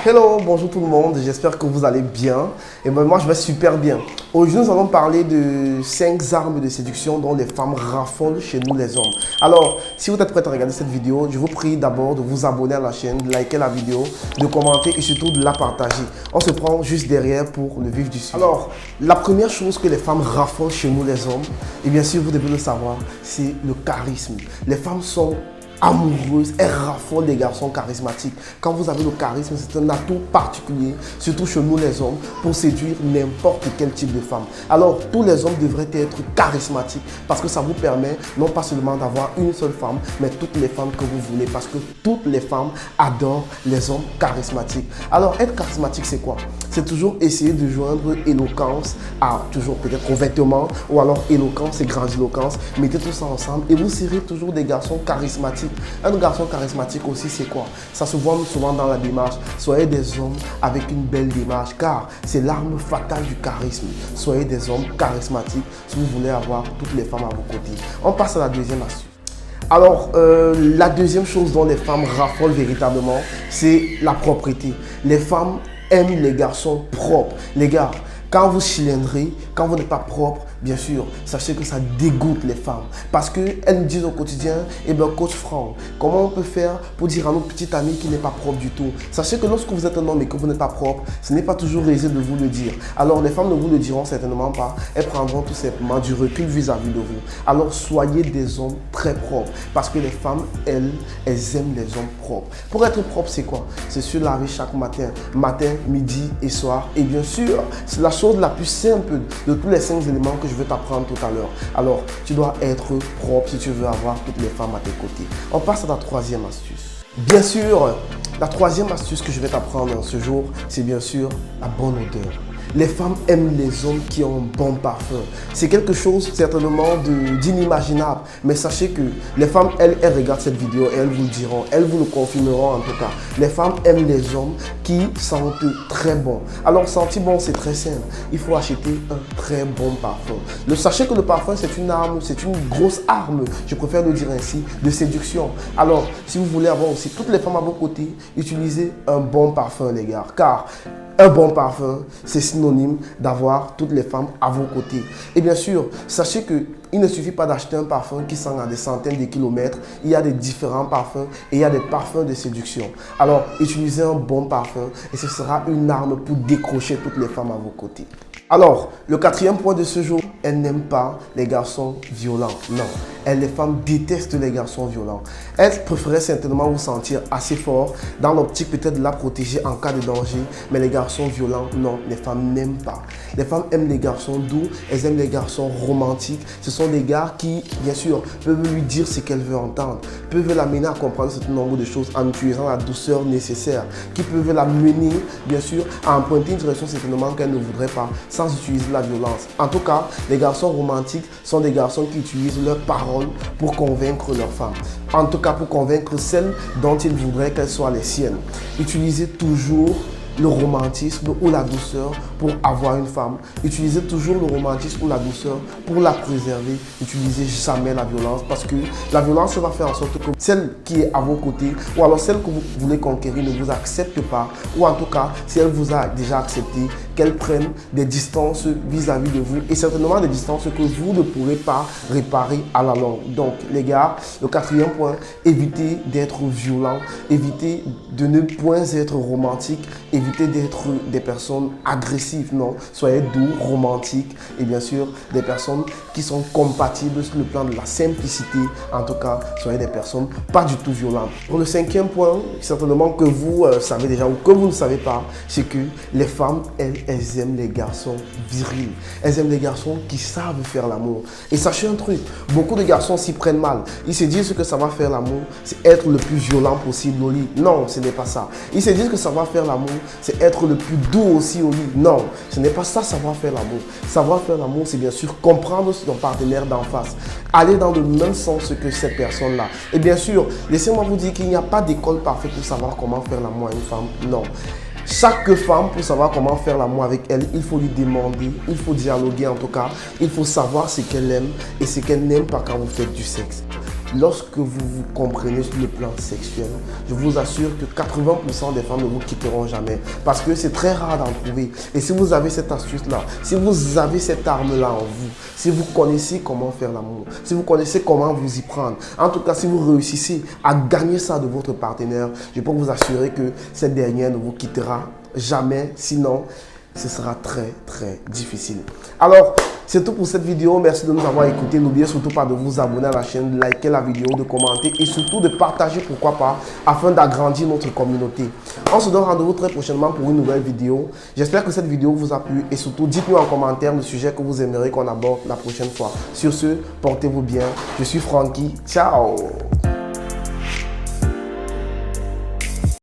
Hello, bonjour tout le monde, j'espère que vous allez bien. Et ben moi je vais super bien. Aujourd'hui nous allons parler de 5 armes de séduction dont les femmes raffolent chez nous les hommes. Alors, si vous êtes prêts à regarder cette vidéo, je vous prie d'abord de vous abonner à la chaîne, de liker la vidéo, de commenter et surtout de la partager. On se prend juste derrière pour le vif du sujet. Alors, la première chose que les femmes raffolent chez nous les hommes, et bien sûr vous devez le savoir, c'est le charisme. Les femmes sont amoureuses, elles raffolent des garçons charismatiques. Quand vous avez le charisme, c'est un atout particulier, surtout chez nous les hommes, pour séduire n'importe quel type de femme. Alors, tous les hommes devraient être charismatiques parce que ça vous permet non pas seulement d'avoir une seule femme, mais toutes les femmes que vous voulez parce que toutes les femmes adorent les hommes charismatiques. Alors, être charismatique, c'est quoi? C'est toujours essayer de joindre éloquence à toujours peut-être vêtements ou alors éloquence et grandiloquence. Mettez tout ça ensemble et vous serez toujours des garçons charismatiques. Un garçon charismatique aussi, c'est quoi? Ça se voit souvent dans la démarche. Soyez des hommes avec une belle démarche, car c'est l'arme fatale du charisme. Soyez des hommes charismatiques si vous voulez avoir toutes les femmes à vos côtés. On passe à la deuxième astuce. Alors, la deuxième chose dont les femmes raffolent véritablement, c'est la propreté. Les femmes aiment les garçons propres. Les gars, quand vous chilènerez, quand vous n'êtes pas propre, bien sûr, sachez que ça dégoûte les femmes. Parce qu'elles nous disent au quotidien, eh bien, coach Franck, comment on peut faire pour dire à notre petite amie qui n'est pas propre du tout? Sachez que lorsque vous êtes un homme et que vous n'êtes pas propre, ce n'est pas toujours aisé de vous le dire. Alors, les femmes ne vous le diront certainement pas. Elles prendront tout simplement du recul vis-à-vis de vous. Alors, soyez des hommes très propres. Parce que les femmes, elles aiment les hommes propres. Pour être propre, c'est quoi? C'est se laver chaque matin, midi et soir. Et bien sûr, c'est la chose la plus simple de tous les 5 éléments que je vais t'apprendre tout à l'heure. Alors, tu dois être propre si tu veux avoir toutes les femmes à tes côtés. On passe à la troisième astuce. Bien sûr, la troisième astuce que je vais t'apprendre ce jour, c'est bien sûr la bonne odeur. Les femmes aiment les hommes qui ont un bon parfum. C'est quelque chose certainement d'inimaginable. Mais sachez que les femmes, elles regardent cette vidéo et elles vous le diront, elles vous le confirmeront en tout cas. Les femmes aiment les hommes qui sentent très bon. Alors sentir bon, c'est très simple. Il faut acheter un très bon parfum. Sachez que le parfum, c'est une arme, c'est une grosse arme, je préfère le dire ainsi, de séduction. Alors, si vous voulez avoir aussi toutes les femmes à vos côtés, utilisez un bon parfum les gars. Car un bon parfum, c'est synonyme d'avoir toutes les femmes à vos côtés. Et bien sûr, sachez qu'il ne suffit pas d'acheter un parfum qui sent à des centaines de kilomètres. Il y a des différents parfums et il y a des parfums de séduction. Alors, utilisez un bon parfum et ce sera une arme pour décrocher toutes les femmes à vos côtés. Alors, le quatrième point de ce jour, elles n'aiment pas les garçons violents. Non, les femmes détestent les garçons violents. Elles préféraient certainement vous sentir assez fort dans l'optique peut-être de la protéger en cas de danger. Mais les garçons violents, non, les femmes n'aiment pas. Les femmes aiment les garçons doux, elles aiment les garçons romantiques. Ce sont des gars qui, bien sûr, peuvent lui dire ce qu'elle veut entendre, peuvent l'amener à comprendre un certain nombre de choses en utilisant la douceur nécessaire, qui peuvent l'amener, bien sûr, à emprunter une direction certainement qu'elle ne voudrait pas, sans utiliser la violence. En tout cas, les garçons romantiques sont des garçons qui utilisent leurs paroles pour convaincre leurs femmes. En tout cas, pour convaincre celles dont ils voudraient qu'elles soient les siennes. Utilisez toujours le romantisme ou la douceur pour avoir une femme. Utilisez toujours le romantisme ou la douceur pour la préserver. N'utilisez jamais la violence parce que la violence va faire en sorte que celle qui est à vos côtés ou alors celle que vous voulez conquérir ne vous accepte pas, ou en tout cas si elle vous a déjà accepté, qu'elle prenne des distances vis-à-vis de vous et certainement des distances que vous ne pourrez pas réparer à la longue. Donc les gars, le quatrième point, évitez d'être violent, évitez de ne point être romantique, évitez d'être des personnes agressives, non. Soyez doux, romantiques et bien sûr des personnes qui sont compatibles sur le plan de la simplicité. En tout cas, soyez des personnes pas du tout violentes. Pour le cinquième point, certainement que vous savez déjà ou que vous ne savez pas, c'est que les femmes, elles aiment les garçons virils. Elles aiment les garçons qui savent faire l'amour. Et sachez un truc, beaucoup de garçons s'y prennent mal. Ils se disent que ça va faire l'amour, c'est être le plus violent possible au lit. Non, ce n'est pas ça. Ils se disent que ça va faire l'amour, c'est être le plus doux aussi au lit. Non, ce n'est pas ça, savoir faire l'amour. Savoir faire l'amour, c'est bien sûr comprendre son partenaire d'en face. Aller dans le même sens que cette personne-là. Et bien sûr, laissez-moi vous dire qu'il n'y a pas d'école parfaite pour savoir comment faire l'amour à une femme. Non. Chaque femme, pour savoir comment faire l'amour avec elle, il faut lui demander, il faut dialoguer en tout cas. Il faut savoir ce qu'elle aime et ce qu'elle n'aime pas quand vous faites du sexe. lorsque vous comprenez sur le plan sexuel, je vous assure que 80% des femmes ne vous quitteront jamais parce que c'est très rare d'en trouver. Et si vous avez cette astuce-là, si vous avez cette arme-là en vous, si vous connaissez comment faire l'amour, si vous connaissez comment vous y prendre, en tout cas si vous réussissez à gagner ça de votre partenaire, je peux vous assurer que cette dernière ne vous quittera jamais, sinon ce sera très très difficile. Alors, c'est tout pour cette vidéo. Merci de nous avoir écoutés. N'oubliez surtout pas de vous abonner à la chaîne, de liker la vidéo, de commenter et surtout de partager, pourquoi pas, afin d'agrandir notre communauté. On se donne rendez-vous très prochainement pour une nouvelle vidéo. J'espère que cette vidéo vous a plu et surtout dites-nous en commentaire le sujet que vous aimeriez qu'on aborde la prochaine fois. Sur ce, portez-vous bien. Je suis Francky. Ciao!